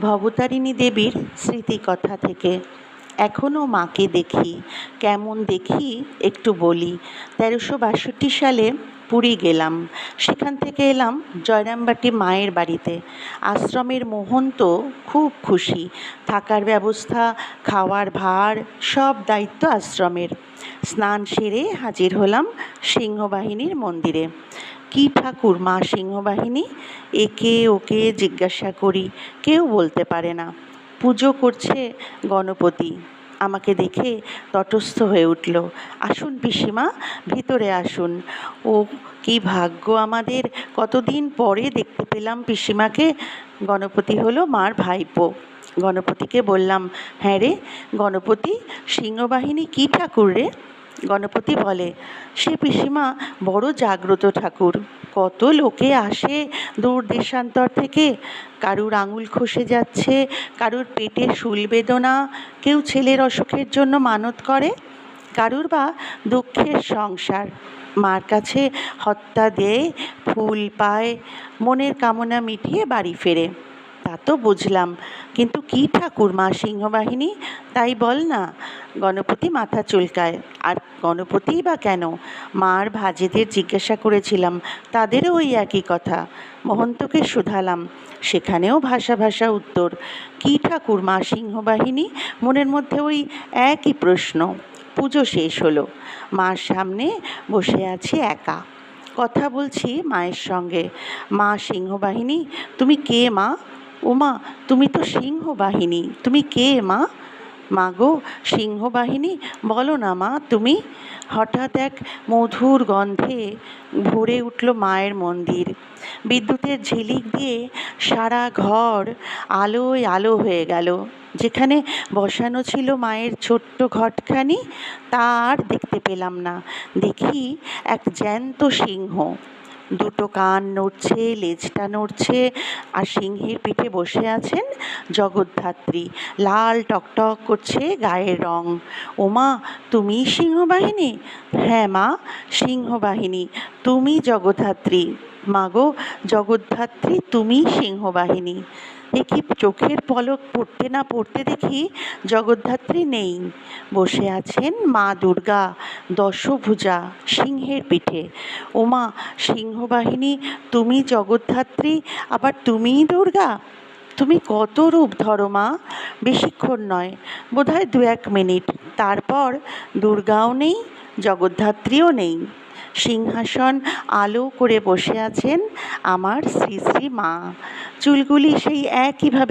ভবতারিণী দেবীর স্মৃতিকথা থেকে। এখনও মাকে দেখি। কেমন দেখি একটু বলি। ১৩৬২ সালে পুরী গেলাম। সেখান থেকে এলাম জয়রামবাটি মায়ের বাড়িতে। আশ্রমের মহন্ত খুব খুশি। থাকার ব্যবস্থা, খাওয়ার ভার সব দায়িত্ব আশ্রমের। স্নান সেরে হাজির হলাম সিংহবাহিনীর মন্দিরে। কী ঠাকুর মা সিংহবাহিনী? একে ওকে জিজ্ঞাসা করি, কেউ বলতে পারে না। পুজো করছে গণপতি। আমাকে দেখে তটস্থ হয়ে উঠল। আসুন পিসিমা, ভিতরে আসুন। ও কি ভাগ্য আমাদের, কতদিন পরে দেখতে পেলাম পিসিমাকে। গণপতি হলো মার ভাইপো। গণপতিকে বললাম, হ্যাঁ রে গণপতি, সিংহবাহিনী কী ঠাকুর রে? গণপতি বলে, সে পিসিমা বড় জাগ্রত ঠাকুর। কত লোকে আসে দূর দেশান্তর থেকে। কারুর আঙুল খসে যাচ্ছে, কারুর পেটে শুল বেদনা, কেউ ছেলের অসুখের জন্য মানত করে, কারুর বা দুঃখের সংসার। মার কাছে হত্যা দেয়, ফুল পায়, মনের কামনা মিটিয়ে বাড়ি ফেরে। তা তো বুঝলাম, কিন্তু কী ঠাকুর মা সিংহবাহিনী তাই বল না। গণপতি মাথা চুলকায়। আর গণপতিই বা কেন? মার ভাজেদের জিজ্ঞাসা করেছিলাম, তাদেরও ওই একই কথা। মহন্তকে শুধালাম, সেখানেও ভাষা ভাষা উত্তর। কী ঠাকুর মা সিংহবাহিনী? মনের মধ্যে ওই একই প্রশ্ন। পুজো শেষ হলো। মার সামনে বসে আছি একা। কথা বলছি মায়ের সঙ্গে। মা সিংহবাহিনী, তুমি কে মা? ও মা, তুমি তো সিংহবাহিনী, তুমি কে মা? মা গো সিংহবাহিনী, বলো না মা তুমি। হঠাৎ এক মধুর গন্ধে ভরে উঠল মায়ের মন্দির। বিদ্যুতের ঝিলিক দিয়ে সারা ঘর আলোয় আলো হয়ে গেল। যেখানে বসানো ছিল মায়ের ছোট্ট ঘটখানি, তা আর দেখতে পেলাম না। দেখি এক জ্যান্ত সিংহ। দুটো কান নড়ছে, লেজটা নড়ছে, আর সিংহের পিঠে বসে আছেন জগদ্ধাত্রী। লাল টকটক করছে গায়ের রং। ওমা, তুমি সিংহবাহিনী? হ্যাঁ মা, সিংহবাহিনী। তুমি জগদ্ধাত্রী। মা গো জগদ্ধাত্রী, তুমি সিংহবাহিনী। এ কি, চোখের পলক পড়তে না পড়তে দেখি জগদ্ধাত্রী নেই। বসে আছেন মা দুর্গা, দশভুজা, সিংহের পিঠে। ওমা সিংহবাহিনী, তুমি জগদ্ধাত্রী, আবার তুমিই দুর্গা? তুমি কত রূপ ধরো মা? বেশিক্ষণ নয়, বোধহয় ২-১ মিনিট। তারপর দুর্গাও নেই, জগদ্ধাত্রীও নেই। সিংহাসন আলো করে বসে আছেন আমার শ্রী শ্রী মা। চুলগুলি সেই একইভাবে